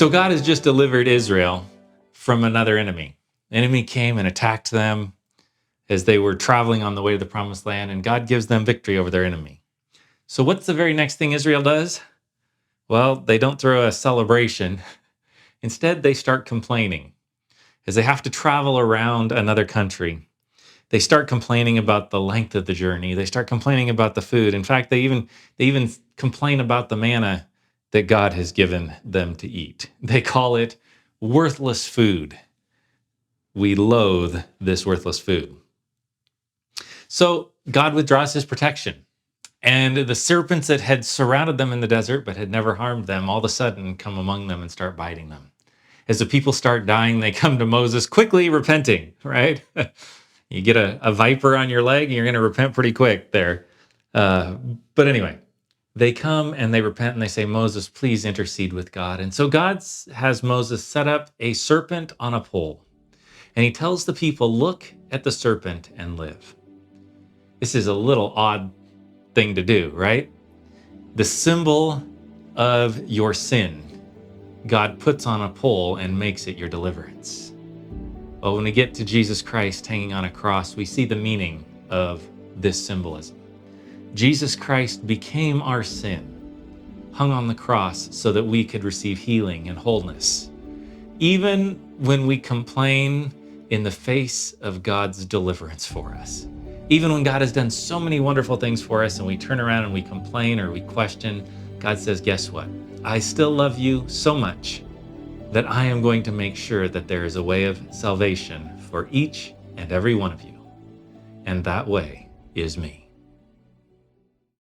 So God has just delivered Israel from another enemy. The enemy came and attacked them as they were traveling on the way to the promised land, and God gives them victory over their enemy. So what's the very next thing Israel does? Well, they don't throw a celebration. Instead, they start complaining as they have to travel around another country. They start complaining about the length of the journey. They start complaining about the food. In fact, they even complain about the manna that God has given them to eat. They call it worthless food. We loathe this worthless food. So God withdraws his protection. And the serpents that had surrounded them in the desert but had never harmed them all of a sudden come among them and start biting them. As the people start dying, they come to Moses quickly repenting, right? You get a viper on your leg, and you're going to repent pretty quick there. But anyway, they come and they repent and they say, Moses, please intercede with God. And so God has Moses set up a serpent on a pole. And he tells the people, look at the serpent and live. This is a little odd thing to do, right? The symbol of your sin, God puts on a pole and makes it your deliverance. But when we get to Jesus Christ hanging on a cross, we see the meaning of this symbolism. Jesus Christ became our sin, hung on the cross so that we could receive healing and wholeness. Even when we complain in the face of God's deliverance for us. Even when God has done so many wonderful things for us and we turn around and we complain or we question, God says, guess what? I still love you so much that I am going to make sure that there is a way of salvation for each and every one of you. And that way is me.